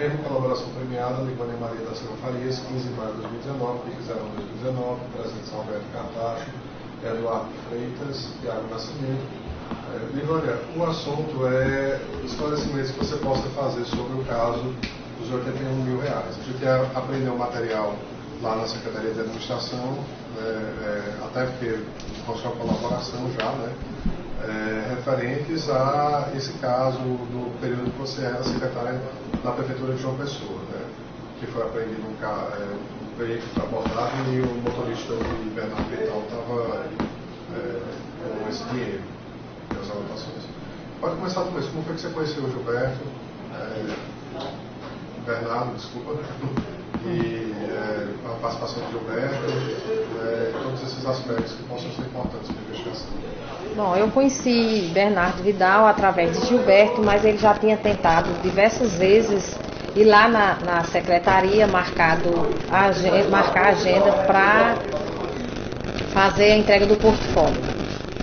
Termo de colaboração premiada, Livânia Maria da Silva Farias, 15 de maio de 2019, que fizeram 2019, presidentes Alberto Cartacho, Eduardo Freitas, Thiago Nascimento. Livânia, o assunto é esclarecimentos que você possa fazer sobre o caso dos R$81 mil. A gente aprendeu o material lá na Secretaria de Administração, até porque com sua colaboração já, referentes a esse caso do período que você era secretária na Prefeitura de João Pessoa, que foi apreendido um veículo abordado e o motorista de Bernardo Vital estava com esse dinheiro, as anotações. Pode começar do começo. Como foi que você conheceu o Gilberto? Bernardo, desculpa, e a participação de Gilberto, todos esses aspectos que possam ser importantes para a investigação. Bom, eu conheci Bernardo Vidal através de Gilberto, mas ele já tinha tentado diversas vezes ir lá na secretaria marcar a agenda para fazer a entrega do portfólio,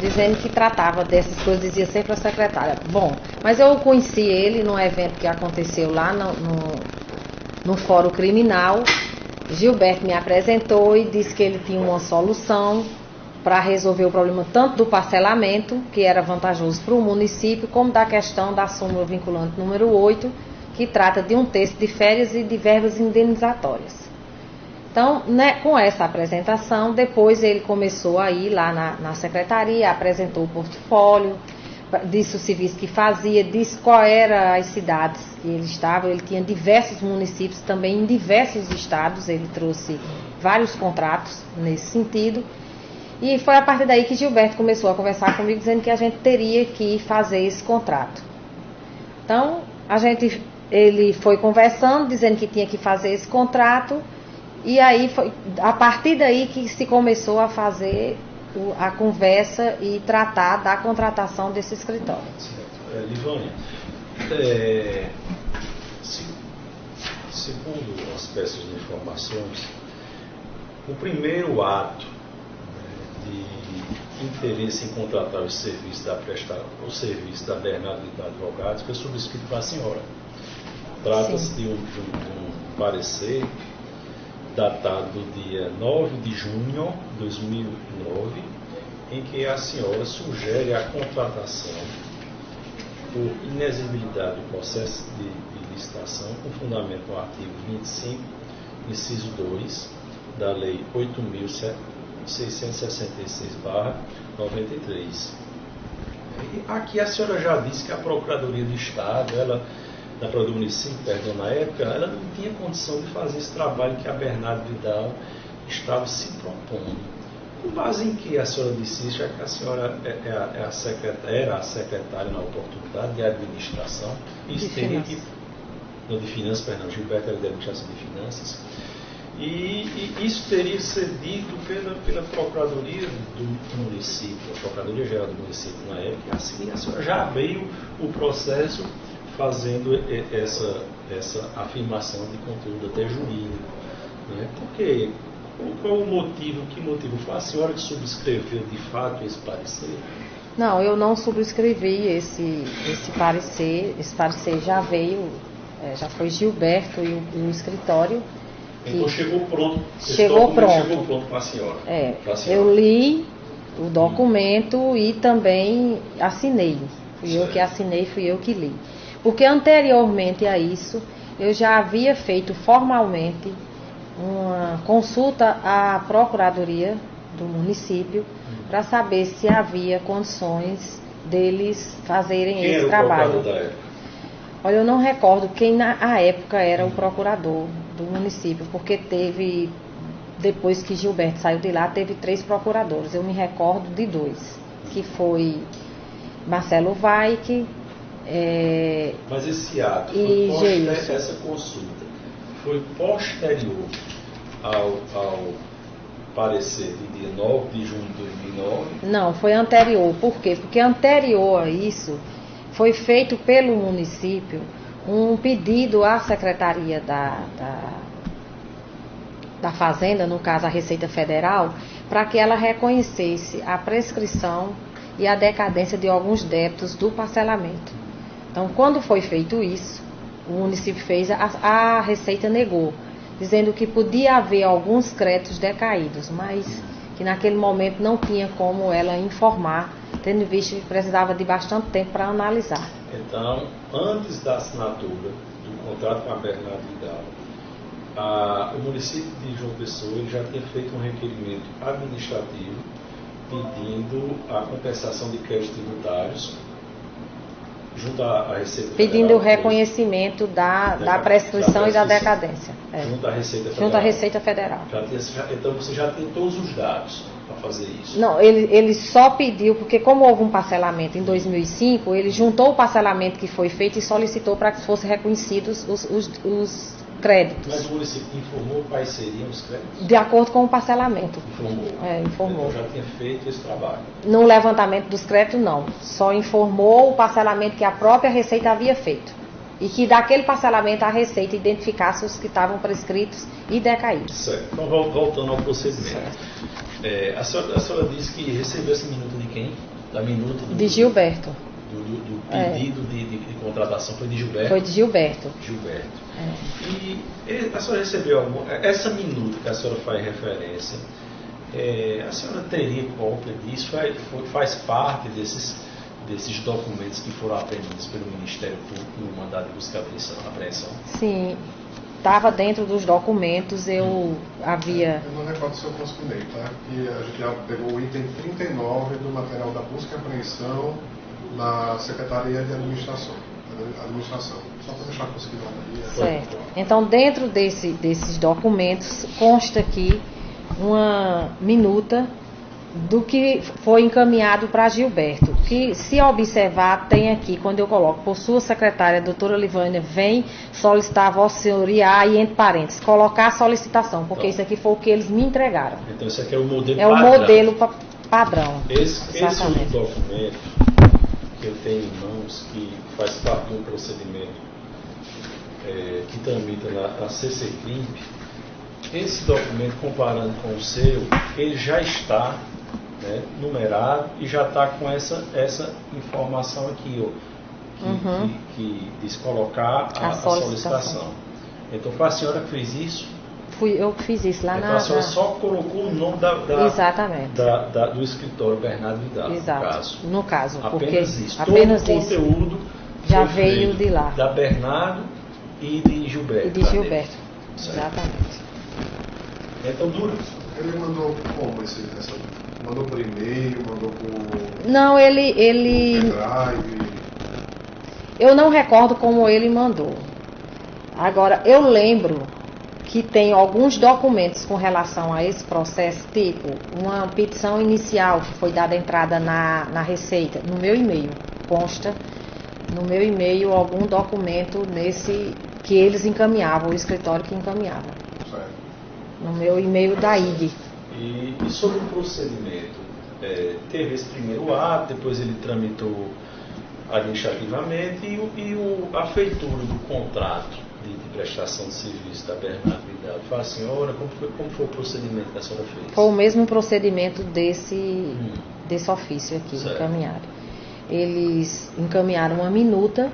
dizendo que tratava dessas coisas, dizia sempre a secretária. Bom, mas eu conheci ele num evento que aconteceu lá no Fórum Criminal. Gilberto me apresentou e disse que ele tinha uma solução para resolver o problema tanto do parcelamento, que era vantajoso para o município, como da questão da súmula vinculante número 8, que trata de um terço de férias e de verbas indenizatórias. Então, com essa apresentação, depois ele começou a ir lá na secretaria, apresentou o portfólio, disse o serviço que fazia, disse qual eram as cidades que ele estava. Ele tinha diversos municípios, também em diversos estados, ele trouxe vários contratos nesse sentido. E foi a partir daí que Gilberto começou a conversar comigo, dizendo que a gente teria que fazer esse contrato. Então, ele foi conversando, dizendo que tinha que fazer esse contrato, e aí foi a partir daí que se começou a fazer a conversa e tratar da contratação desse escritório. Livânia, segundo as peças de informações, o primeiro ato de interesse em contratar o serviço da Bernardo Vidal Advogados foi subscrito pela senhora. Trata-se de um parecer datado do dia 9 de junho de 2009, em que a senhora sugere a contratação por inexigibilidade do processo de licitação com fundamento no artigo 25, inciso 2 da Lei 8.666/93. Aqui a senhora já disse que a Procuradoria do Estado, da Procuradoria do Município, na época, ela não tinha condição de fazer esse trabalho que a Bernardo Vidal estava se propondo. Com base em que a senhora disse isso, é que a senhora era a secretária na oportunidade de administração, isso teria que... Não, de finanças, perdão, Gilberto era de administração de finanças, e isso teria que ser dito pela Procuradoria do Município, a Procuradoria Geral do Município na época, e assim a senhora já abriu o processo fazendo essa afirmação de conteúdo até jurídico, né? Porque qual o motivo, que motivo? Foi a senhora que subscreveu de fato esse parecer? Não, eu não subscrevi esse parecer. Esse parecer já veio, já foi Gilberto e o escritório. Então chegou pronto. Chegou pronto para a senhora. Eu li o documento e também assinei. Fui eu que assinei, fui eu que li. Porque anteriormente a isso, eu já havia feito formalmente uma consulta à Procuradoria do município para saber se havia condições deles fazerem esse trabalho. Da época? Olha, eu não recordo quem na época era o procurador do município, porque teve, depois que Gilberto saiu de lá, teve 3 procuradores. Eu me recordo de 2, que foi Marcelo Vaik, mas esse ato, essa consulta, foi posterior ao parecer de dia 9 de junho de 2009? Não, foi anterior. Por quê? Porque anterior a isso, foi feito pelo município um pedido à Secretaria da Fazenda, no caso a Receita Federal, para que ela reconhecesse a prescrição e a decadência de alguns débitos do parcelamento. Então, quando foi feito isso, o município fez, a Receita negou, dizendo que podia haver alguns créditos decaídos, mas que naquele momento não tinha como ela informar, tendo visto que precisava de bastante tempo para analisar. Então, antes da assinatura do contrato com a Bernardo Vidal, o município de João Pessoa ele já tinha feito um requerimento administrativo pedindo a compensação de créditos tributários junto à Receita Federal. Pedindo o reconhecimento da prescrição e da decadência. Junto à Receita Federal. Junto à Receita Federal. Então você já tem todos os dados para fazer isso? Não, ele só pediu, porque como houve um parcelamento em 2005, ele juntou o parcelamento que foi feito e solicitou para que fossem reconhecidos os créditos. Mas o município informou quais seriam os créditos? De acordo com o parcelamento. Informou. Então já tinha feito esse trabalho. No levantamento dos créditos, não. Só informou o parcelamento que a própria Receita havia feito. E que daquele parcelamento a Receita identificasse os que estavam prescritos e decaídos. Certo. Então, voltando ao procedimento. A senhora disse que recebeu essa minuta de quem? Da minuta de Gilberto. Do pedido de contratação foi de Gilberto? Foi de Gilberto. E a senhora recebeu essa minuta que a senhora faz referência, a senhora teria cópia disso? Faz parte desses documentos que foram apreendidos pelo Ministério Público no mandado de busca e apreensão? Sim, estava dentro dos documentos, eu não recordo se eu consignei, tá? Que a gente já pegou o item 39 do material da busca e apreensão na Secretaria de Administração. Só para deixar consignado aí. Certo. Então, dentro desses documentos, consta aqui uma minuta do que foi encaminhado para Gilberto, que se observar, tem aqui, quando eu coloco, por sua secretária, doutora Livânia, vem solicitar a Vossa Senhoria, e entre parênteses, colocar a solicitação, porque então, isso aqui foi o que eles me entregaram. Então isso aqui é o modelo padrão. É o modelo padrão. Esse documento que eu tenho em mãos, que faz parte de um procedimento que tramita na CCCrimp, esse documento, comparando com o seu, ele já está numerado e já está com essa informação aqui, ó, que diz colocar a solicitação. Então foi a senhora que fez isso? Fui eu que fiz isso lá então, a senhora só colocou o nome Exatamente. Do escritório Bernardo Vidal, Exato. No caso. Apenas isso. Apenas todo o conteúdo já veio de lá. Da Bernardo e de Gilberto. Exatamente. Então dura. Ele mandou como mandou por e-mail, mandou por... Não, ele... Pendrive. Eu não recordo como ele mandou. Agora, eu lembro que tem alguns documentos com relação a esse processo, tipo uma petição inicial que foi dada entrada na Receita, no meu e-mail. Consta no meu e-mail algum documento nesse que eles encaminhavam, o escritório que encaminhava. Certo. No meu e-mail da IG. E sobre o procedimento, teve esse primeiro ato, depois ele tramitou administrativamente a feitura do contrato de prestação de serviço da Bernardo Vidal. Fala, senhora, como foi o procedimento que a senhora fez? Foi o mesmo procedimento desse ofício aqui, certo. Encaminhado. Eles encaminharam uma minuta,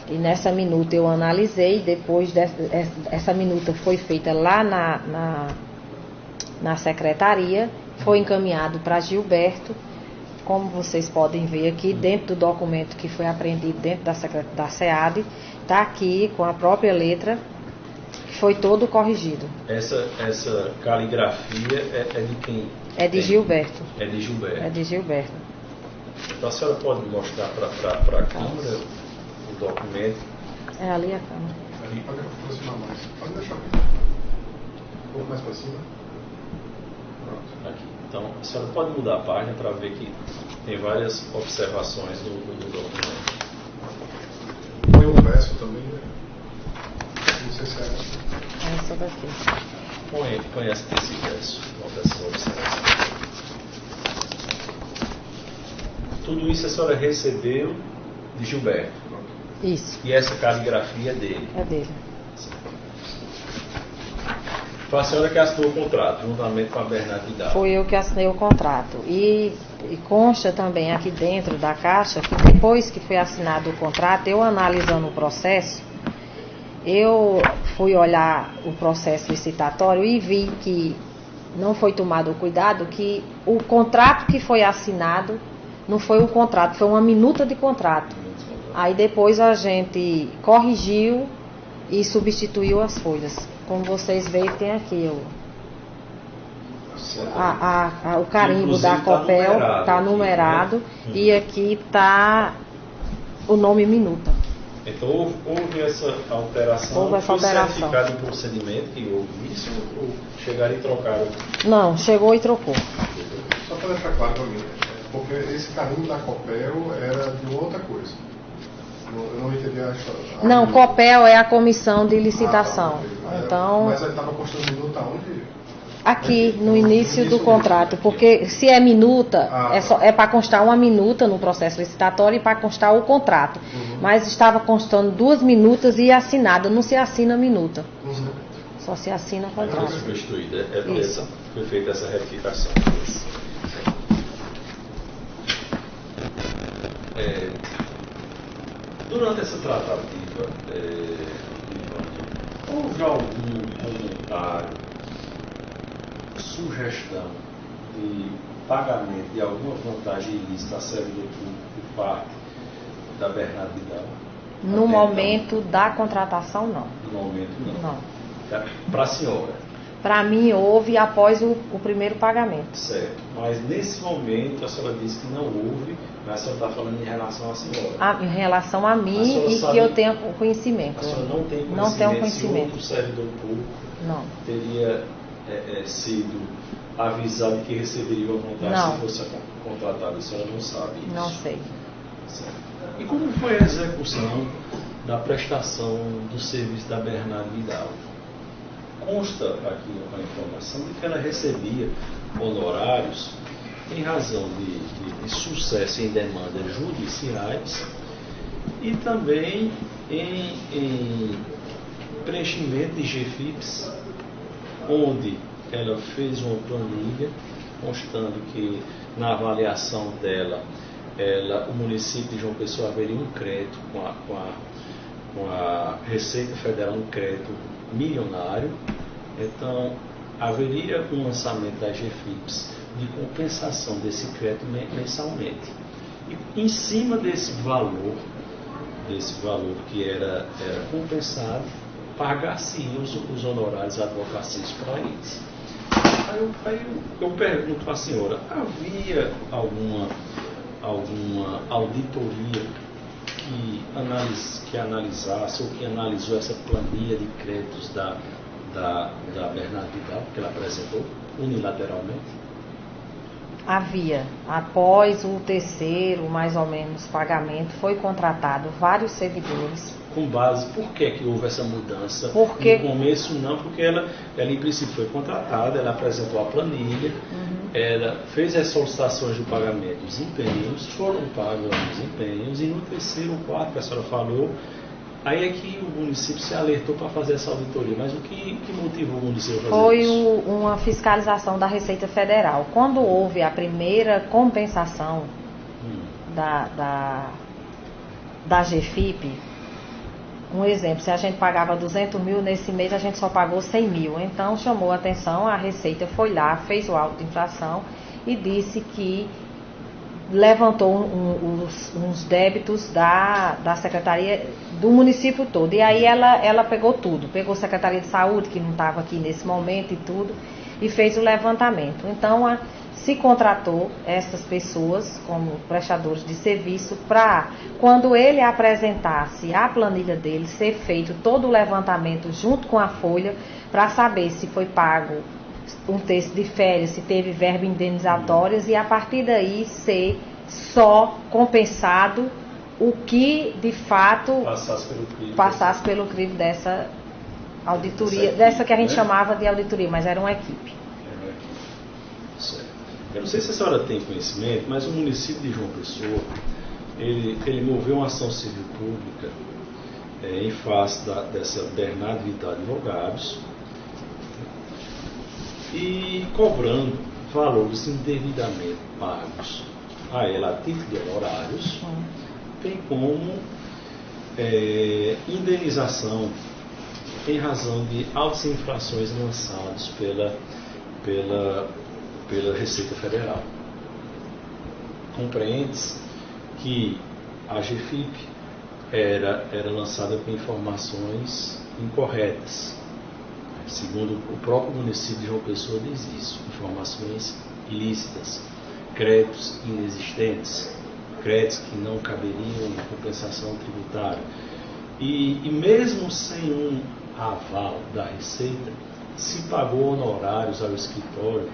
e nessa minuta eu analisei, depois essa minuta foi feita lá na secretaria, foi encaminhado para Gilberto, como vocês podem ver aqui, dentro do documento que foi apreendido dentro da SEAD, está aqui com a própria letra, que foi todo corrigido. Essa caligrafia é de quem? É de Gilberto. É de Gilberto. É de Gilberto. Então a senhora pode mostrar para a câmera o documento? É ali a câmera. Ali pode aproximar mais. Pode deixar um pouco mais para cima. Pronto. Aqui. Então a senhora pode mudar a página para ver que tem várias observações do documento. Tem um verso também, né? Não sei se é essa. É essa daqui. Põe esse verso, essas observações. Tudo isso a senhora recebeu de Gilberto. Isso. E essa caligrafia é dele. É dele. Foi a senhora que assinou o contrato, juntamente com a Bernardo Vidal. Fui eu que assinei o contrato. E consta também aqui dentro da caixa que depois que foi assinado o contrato, eu analisando o processo, eu fui olhar o processo licitatório e vi que não foi tomado o cuidado, que o contrato que foi assinado não foi um contrato, foi uma minuta de contrato. Aí depois a gente corrigiu e substituiu as folhas. Como vocês veem, tem aqui o carimbo inclusive da Copel, está numerado, e aqui está o nome minuta. Então houve essa alteração? Houve essa alteração. Foi certificado em procedimento que houve isso ou chegaram e trocaram? Não, chegou e trocou. Só para deixar claro para mim, porque esse carimbo da Copel era de outra coisa. Eu não entendi Não, Copel é a comissão de licitação. Então, mas ele estava constando minuta onde? Aqui, no início do contrato, porque se é minuta, é para constar uma minuta no processo licitatório e para constar o contrato. Mas estava constando 2 minutas e assinada, não se assina minuta. Só se assina contrato. Foi substituída, foi feita essa retificação. Durante essa tratativa, houve algum comentário, sugestão de pagamento de alguma vantagem ilícita a servidor público por parte da Bernardo Vidal? No momento da contratação, não. No momento, não. Não. Para a senhora? Para mim, houve após o primeiro pagamento. Certo. Mas nesse momento, a senhora disse que não houve, mas a senhora está falando em relação à senhora. Em relação a mim e que eu tenha conhecimento. A senhora não tem conhecimento, não tenho conhecimento. Se outro servidor público teria sido avisado que receberia uma vantagem se fosse contratado. A senhora não sabe isso? Não sei. Certo. E como foi a execução da prestação do serviço da Bernardo Vidal? Consta aqui a informação de que ela recebia honorários em razão de sucesso em demandas judiciais e também em preenchimento de GFIPs, onde ela fez uma planilha constando que na avaliação dela, o município de João Pessoa haveria um crédito com a Receita Federal, um crédito milionário. Então haveria um lançamento das GFIPs de compensação desse crédito mensalmente. E em cima desse valor que era compensado, pagar-se os honorários advocatícios para eles. Aí eu pergunto para a senhora, havia alguma auditoria que analisasse ou que analisou essa planilha de créditos da Bernardo Vidal, que ela apresentou unilateralmente? Havia. Após o terceiro, mais ou menos, pagamento, foi contratado vários servidores. Com base, por que houve essa mudança? Porque... No começo não, porque ela em princípio foi contratada, ela apresentou a planilha, ela fez as solicitações de pagamento dos empenhos, foram pagos os empenhos, e no terceiro ou quarto que a senhora falou, aí é que o município se alertou para fazer essa auditoria. Mas o que motivou o município a fazer isso? Foi uma fiscalização da Receita Federal. Quando houve a primeira compensação da GFIP, um exemplo, se a gente pagava 200 mil, nesse mês a gente só pagou 100 mil. Então chamou a atenção, a Receita foi lá, fez o auto de infração e disse que levantou uns débitos da Secretaria do município todo. E aí ela pegou tudo, pegou a Secretaria de Saúde, que não estava aqui nesse momento e tudo, e fez o levantamento. Então se contratou essas pessoas como prestadores de serviço para, quando ele apresentasse a planilha dele, ser feito todo o levantamento junto com a folha, para saber se foi pago um terço de férias, se teve verba indenizatórias, e a partir daí ser só compensado o que de fato passasse pelo crivo dessa auditoria, dessa que a gente chamava de auditoria, mas era uma equipe. Certo. Eu não sei se a senhora tem conhecimento, mas o município de João Pessoa, ele moveu uma ação civil pública em face dessa Bernardo Vidal Advogados, e cobrando valores indevidamente pagos a ela a título de honorários, bem como indenização em razão de altas infrações lançadas pela Receita Federal. Compreende-se que a GFIP era lançada com informações incorretas. Segundo o próprio município de João Pessoa diz isso, informações ilícitas, créditos inexistentes, créditos que não caberiam na compensação tributária. E mesmo sem um aval da Receita, se pagou honorários ao escritório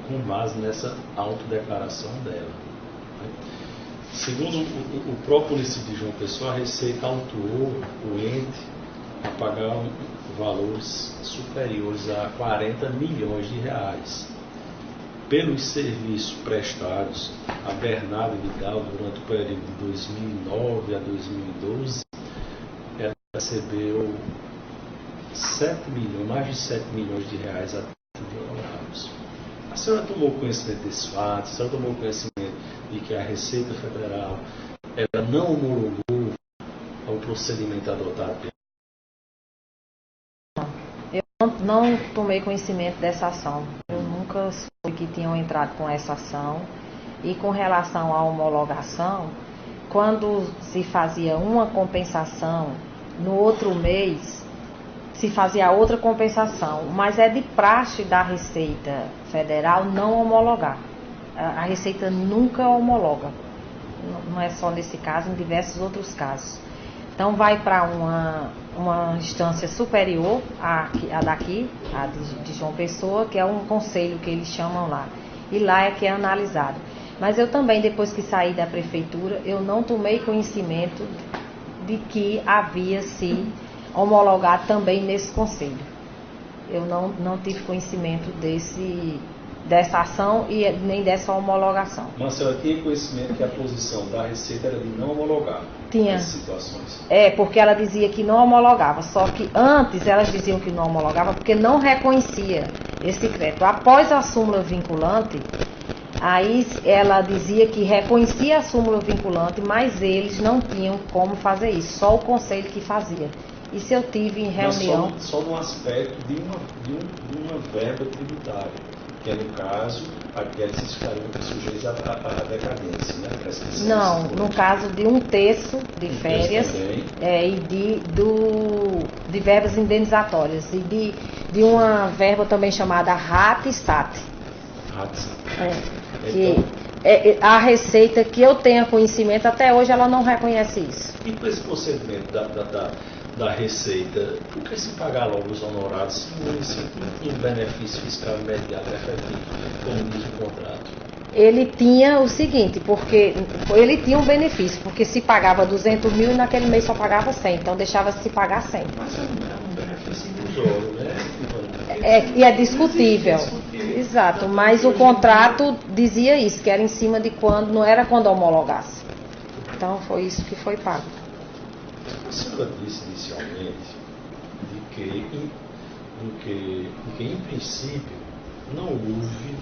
com base nessa autodeclaração dela. Segundo o próprio município de João Pessoa, a Receita autuou o ente a pagar valores superiores a 40 milhões de reais pelos serviços prestados a Bernardo Vidal durante o período de 2009 a 2012. Ela recebeu mais de 7 milhões de reais a título de honorários. A senhora tomou conhecimento desse fato? A senhora tomou conhecimento de que a Receita Federal ela não homologou ao procedimento adotado? Eu não tomei conhecimento dessa ação. Eu nunca soube que tinham entrado com essa ação. E com relação à homologação, quando se fazia uma compensação, no outro mês se fazia outra compensação, mas é de praxe da Receita Federal não homologar. A Receita nunca homologa, não é só nesse caso, em diversos outros casos. Então vai para uma instância superior à daqui, a de João Pessoa, que é um conselho que eles chamam lá, e lá é que é analisado. Mas eu também, depois que saí da prefeitura, eu não tomei conhecimento de que havia se homologado também nesse conselho. Eu não tive conhecimento dessa ação e nem dessa homologação. Mas a senhora tinha conhecimento que a posição da Receita era de não homologar essas situações? Porque ela dizia que não homologava, só que antes elas diziam que não homologava porque não reconhecia esse crédito. Após a súmula vinculante, aí ela dizia que reconhecia a súmula vinculante, mas eles não tinham como fazer isso, só o conselho que fazia. Isso eu tive em reunião. Mas só no aspecto de uma verba tributária, que é no caso aqueles que estariam sujeitos à decadência, né? Não, no caso de um terço de férias e de verbas indenizatórias e de uma verba também chamada RAT e SAT. A Receita, que eu tenha conhecimento, até hoje ela não reconhece isso. E com esse procedimento da Receita, por que se pagar logo os honorários se o município não tinha benefício fiscal imediato e efetivo, como diz o contrato? Ele tinha o seguinte, porque ele tinha um benefício, porque se pagava 200 mil e naquele mês só pagava 100, então deixava-se se pagar 100. Mas é um benefício ilusório, né? E é discutível. Exato, mas o contrato dizia isso, que era em cima de quando, não era quando homologasse. Então foi isso que foi pago. A senhora disse inicialmente de que em princípio não houve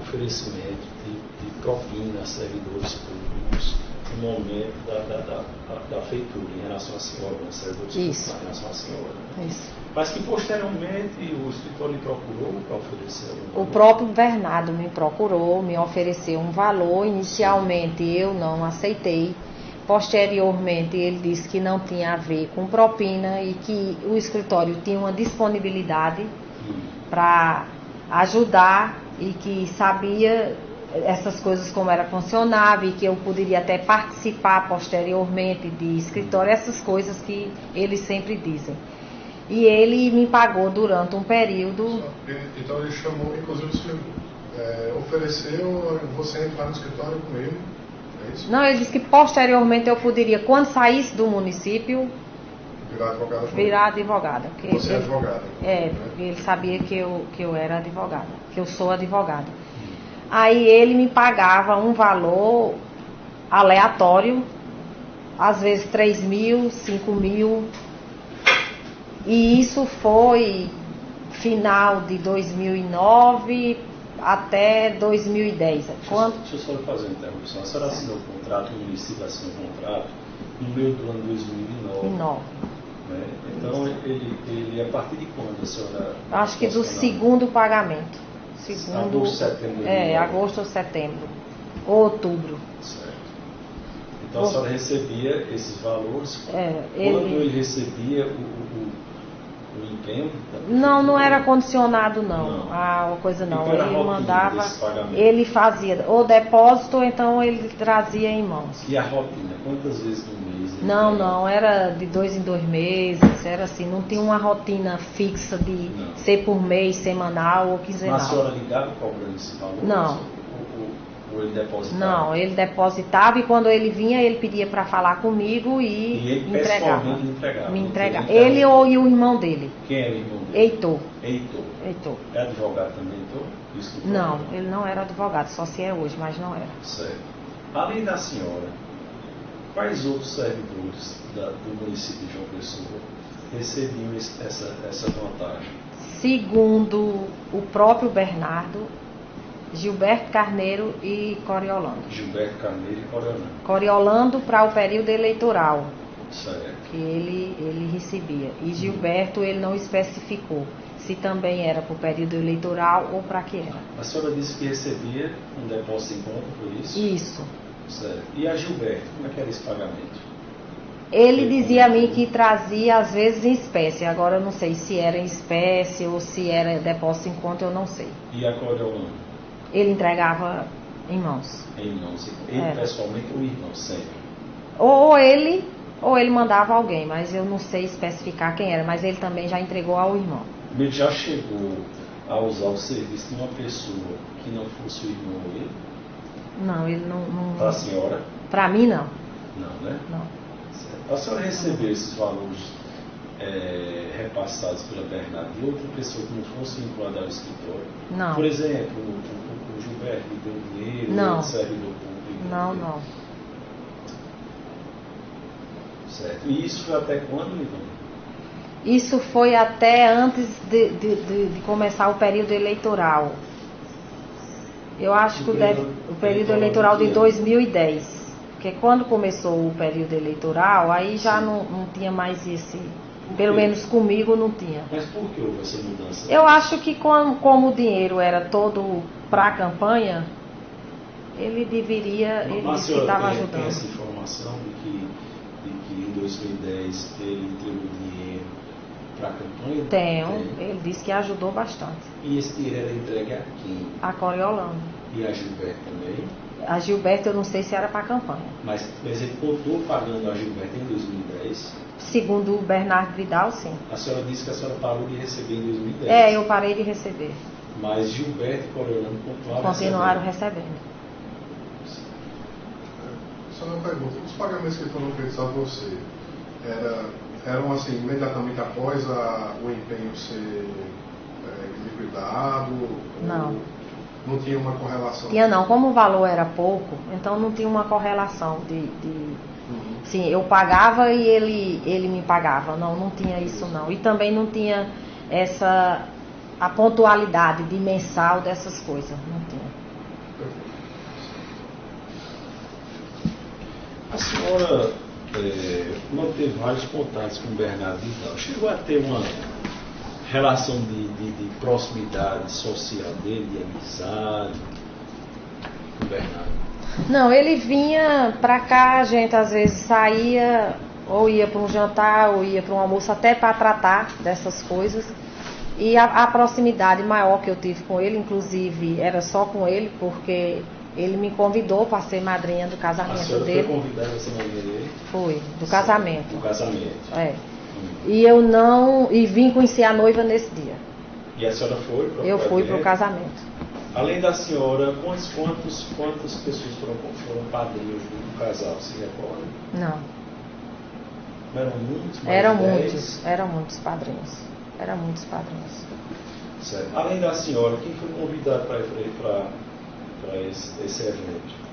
oferecimento de propina a servidores públicos no momento da feitura em relação à senhora, né? Servidores públicos em relação à senhora. Né? Isso. Mas que posteriormente o escritório lhe procurou para oferecer um valor. O próprio Bernardo me procurou, me ofereceu um valor. Inicialmente eu não aceitei. Posteriormente ele disse que não tinha a ver com propina e que o escritório tinha uma disponibilidade para ajudar e que sabia essas coisas como era funcionava e que eu poderia até participar posteriormente de escritório, essas coisas que eles sempre dizem. E ele me pagou durante um período. Então ele chamou, inclusive ofereceu você entrar no escritório com ele, é isso? Não, ele disse que posteriormente eu poderia, quando saísse do município, virar advogada. Você é advogada? Porque ele sabia que eu era advogada, que eu sou advogada. Aí ele me pagava um valor aleatório, às vezes 3 mil, 5 mil. E isso foi final de 2009 até 2010. Deixa eu só fazer uma interrupção. A senhora assinou o contrato, o município assinou o contrato no meio do ano 2009. Né? Então, ele, a partir de quando a senhora... Acho que do segundo pagamento. Segundo, agosto, setembro. Agosto ou setembro. Ou outubro. Certo. Então, a senhora recebia esses valores. Quando ele recebia o empenho? Não era condicionado, não. A coisa não. Ele mandava, ele fazia o depósito, ou então ele trazia em mãos. E a rotina? Quantas vezes no mês? Não, era de 2 em 2 meses, era assim, não tinha uma rotina fixa de ser por mês, semanal ou quinzenal. Mas a senhora ligava cobrando esse valor? Não. Ou ele depositava? Não, ele depositava e quando ele vinha, ele pedia para falar comigo e ele entregava. Me entregava. Ele ou e o irmão dele. Quem era o irmão dele? Heitor. É advogado também, Heitor? Não, ele não era advogado, só se é hoje, mas não era. Certo. Além da senhora, quais outros servidores do município de João Pessoa recebiam essa vantagem? Segundo o próprio Bernardo, Gilberto Carneiro e Coriolando. Gilberto Carneiro e Coriolando. Coriolando para o período eleitoral. Certo. Que ele recebia. E Gilberto ele não especificou se também era para o período eleitoral ou para que era. A senhora disse que recebia um depósito em conta, foi isso? Isso. Certo. E a Gilberto, como é que era esse pagamento? Ele dizia a mim que trazia às vezes em espécie. Agora eu não sei se era em espécie ou se era depósito em conta, eu não sei. E a Coriolando? Ele entregava em mãos. Em mãos. Ele pessoalmente ou o irmão sempre? Ou ele mandava alguém, mas eu não sei especificar quem era, mas ele também já entregou ao irmão. Ele já chegou a usar o serviço de uma pessoa que não fosse o irmão dele? Não, ele não... Para a senhora? Para mim, não. Não, né? Não. Certo. A senhora recebeu esses valores repassados pela Bernardo de outra pessoa que não fosse vinculada ao escritório? Não. Por exemplo, o Gilberto lhe deu dinheiro, não. O servidor público? Não. Certo. E isso foi até quando, Ivone? Isso foi até antes de começar o período eleitoral. Eu acho que o período eleitoral de 2010. Porque quando começou o período eleitoral, aí já não tinha mais esse... Pelo menos comigo não tinha. Mas por que houve essa mudança? Eu acho que como o dinheiro era todo para a campanha, ele deveria... Ele estava ajudando. Tem essa informação de que em 2010 ele entregou dinheiro para a campanha? Tenho. Ele disse que ajudou bastante. E esse dinheiro era entregue a quem? A Coriolando. E a Gilberto também? A Gilberto eu não sei se era para a campanha. Mas ele continuou pagando a Gilberto em 2010? Segundo o Bernardo Vidal, sim. A senhora disse que a senhora parou de receber em 2010? Eu parei de receber. Mas Gilberto e Coriolando continuaram recebendo. Só uma pergunta, os pagamentos que foram feitos a você eram assim, imediatamente após o empenho ser liquidado? Não. Não tinha uma correlação? Tinha não, como o valor era pouco, então não tinha uma correlação Sim, eu pagava e ele me pagava. Não tinha isso não. E também não tinha a pontualidade de mensal dessas coisas, não tinha. A senhora manteve vários contatos com o Bernardo Vidal. Chegou a ter uma relação de proximidade social dele, de amizade com o Bernardo? Não, ele vinha pra cá, a gente às vezes saía, ou ia para um jantar, ou ia para um almoço, até para tratar dessas coisas. E a proximidade maior que eu tive com ele, inclusive, era só com ele, porque ele me convidou para ser madrinha do casamento dele. A senhora foi convidada a ser madrinha dele? Foi, do casamento. Do casamento. E vim conhecer a noiva nesse dia. E a senhora foi para o Eu fui para o casamento. Além da senhora, quantas pessoas foram padrinhos do casal, se recorda? Não. Eram muitos? Eram muitos padrinhos. Eram muitos padrinhos. Certo. Além da senhora, quem foi convidado para esse evento?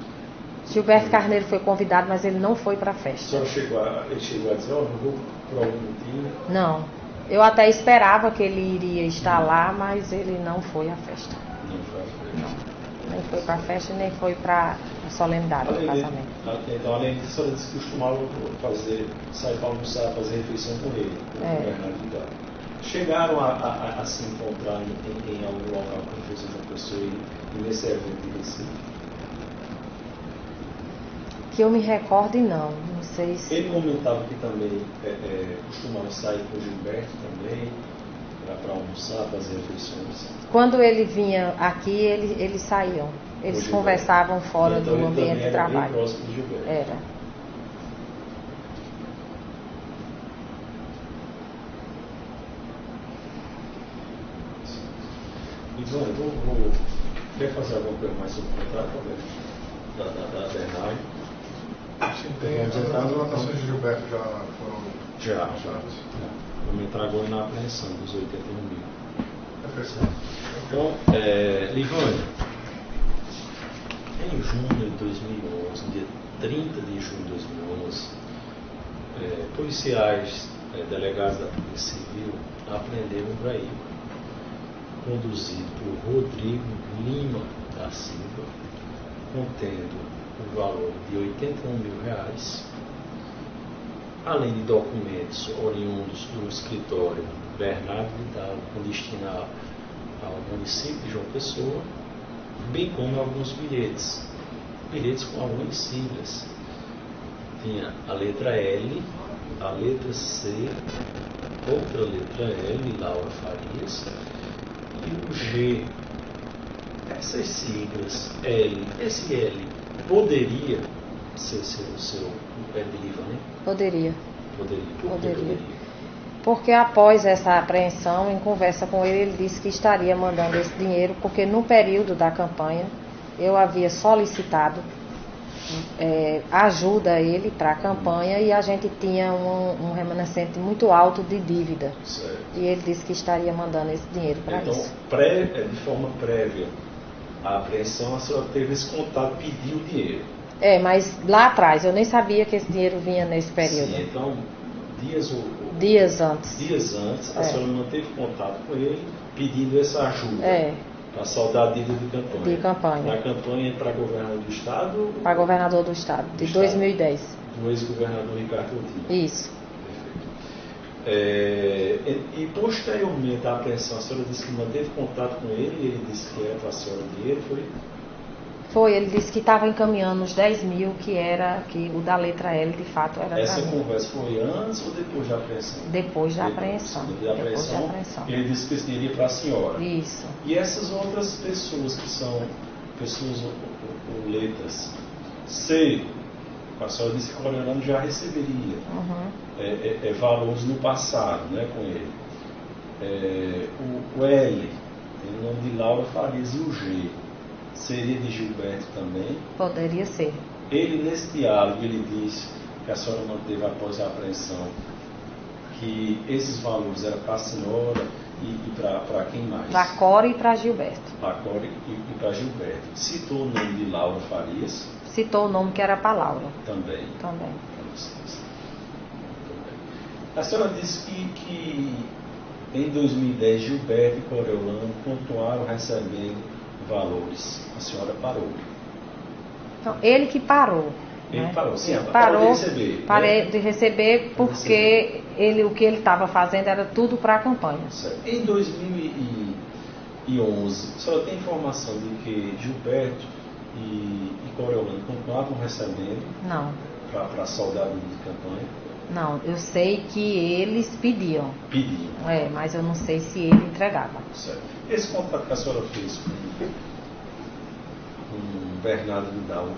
Gilberto Carneiro foi convidado, mas ele não foi para a festa. A senhora ele chegou a dizer, não vou por algum motivo? Não. Eu até esperava que ele iria estar lá, mas ele não foi à festa. Não foi à festa. Não. Nem foi para a festa, nem foi para a solenidade do casamento. Então, além disso, a senhora disse que costumava sair para almoçar, fazer refeição com ele, com o Bernardo Vidal. Chegaram a se encontrar em algum local com o professor João Pessoa e nesse evento de Recife? Que eu me recorde, não sei se... Ele comentava que também costumava sair com o Gilberto também, para almoçar, fazer refeições. Quando ele vinha aqui, eles saíam. Eles conversavam fora então, do ambiente de trabalho. Bem próximo de Gilberto. Era. Então, quer fazer alguma coisa mais sobre o contrato, da Bernard? Sim, tem. As anotações de Gilberto já foram... Já. Vamos entrar agora na apreensão dos 81 mil. Então, Livânia, em junho de 2011, dia 30 de junho de 2011, policiais delegados da Polícia Civil apreenderam um veículo conduzido por Rodrigo Lima da Silva, contendo o valor de R$81 mil, além de documentos oriundos do escritório Bernardo Vidal, com destino ao município de João Pessoa, bem como alguns bilhetes com algumas siglas. Tinha a letra L, a letra C, outra letra L, Laura Farias, e o G. Essas siglas, esse L, poderia ser o seu pé de Livânia, né? Poderia. Poderia. Porque após essa apreensão, em conversa com ele, ele disse que estaria mandando esse dinheiro, porque no período da campanha eu havia solicitado ajuda a ele para a campanha e a gente tinha um remanescente muito alto de dívida. Certo. E ele disse que estaria mandando esse dinheiro para isso. Então, de forma prévia à apreensão, a senhora teve esse contato, pediu o dinheiro. Mas lá atrás, eu nem sabia que esse dinheiro vinha nesse período. Sim, então, dias antes. A senhora manteve contato com ele, pedindo essa ajuda para saldar a dívida de campanha. Na campanha para governador do Estado? Para governador do Estado, de 2010. Do ex-governador Ricardo Coutinho. Isso. E posteriormente à apreensão, a senhora disse que manteve contato com ele disse que era para a senhora o dinheiro, foi? Ele disse que estava encaminhando os 10 mil, que o da letra L de fato era para mim. Essa conversa foi antes ou depois da apreensão? Depois da apreensão. Depois da apreensão. Ele disse que esse dinheiro ia para a senhora. Isso. E essas outras pessoas que são pessoas letras C, a senhora disse que o Coronel já receberia valores no passado, né, com ele. O L tem o nome de Laura Farias e o G seria de Gilberto também? Poderia ser. Ele, nesse diálogo, ele disse que a senhora manteve após a apreensão que esses valores eram para a senhora e para quem mais? Para a Cora e para Gilberto. Para a Cora e para Gilberto. Citou o nome de Laura Farias? Citou o nome que era para Laura. Também. A senhora disse que em 2010 Gilberto e Coriolano continuaram recebendo valores. A senhora parou. Então, ele que parou. Ele parou, sim. Ele parou de receber. Parei de receber porque o que ele estava fazendo era tudo para a campanha. Certo. Em 2011, a senhora tem informação de que Gilberto e Coriolano continuavam recebendo? Não. Para saldar de campanha? Não, eu sei que eles pediam. Mas eu não sei se ele entregava. Certo. Esse contato que a senhora fez com Bernardo Vidal,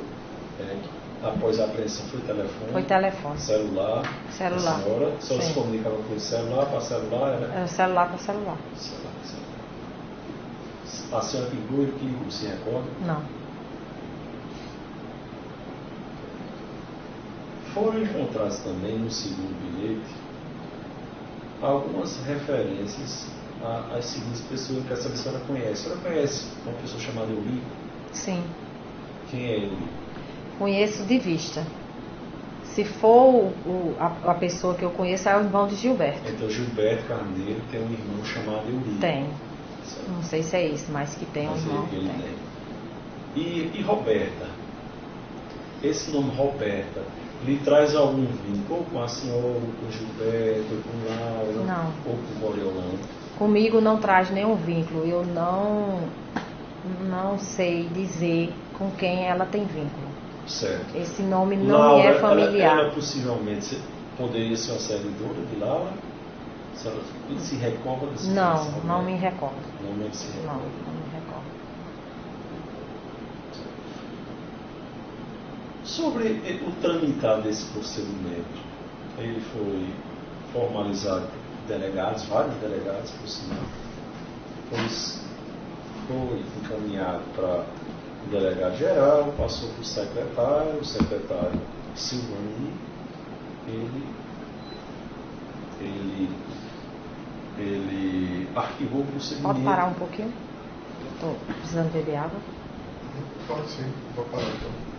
após a apreensão, foi telefone? Foi telefone. Celular? A senhora se comunicava com ele celular para celular? Era celular para celular. A senhora ligou e que ligou, se recorda? Não. Foram encontradas também no segundo bilhete algumas referências às seguintes pessoas que essa senhora conhece. A senhora conhece uma pessoa chamada Eurico? Sim. Quem é ele? Conheço de vista. Se for a pessoa que eu conheço, é o irmão de Gilberto. Então Gilberto Carneiro tem um irmão chamado Eurico. Tem. Certo. Não sei se é isso, mas que tem um irmão. Ele tem. E Roberta? Esse nome Roberta lhe traz algum vínculo com a senhora, com Gilberto, com Laura? Não. Ou com Coriolano? Comigo não traz nenhum vínculo. Eu não sei dizer com quem ela tem vínculo. Certo. Esse nome não Laura, me é familiar. ela possivelmente poderia ser uma seguidora de Laura? A senhora se recorda desse Não me recordo. Não se recorda. Não me recordo. Sobre o tramitar desse procedimento, ele foi formalizado por delegados, vários delegados, por sinal. Depois foi encaminhado para o delegado geral, passou para o secretário Silvani, ele arquivou o procedimento. Pode parar um pouquinho? Estou precisando beber água. Pode sim, vou parar então.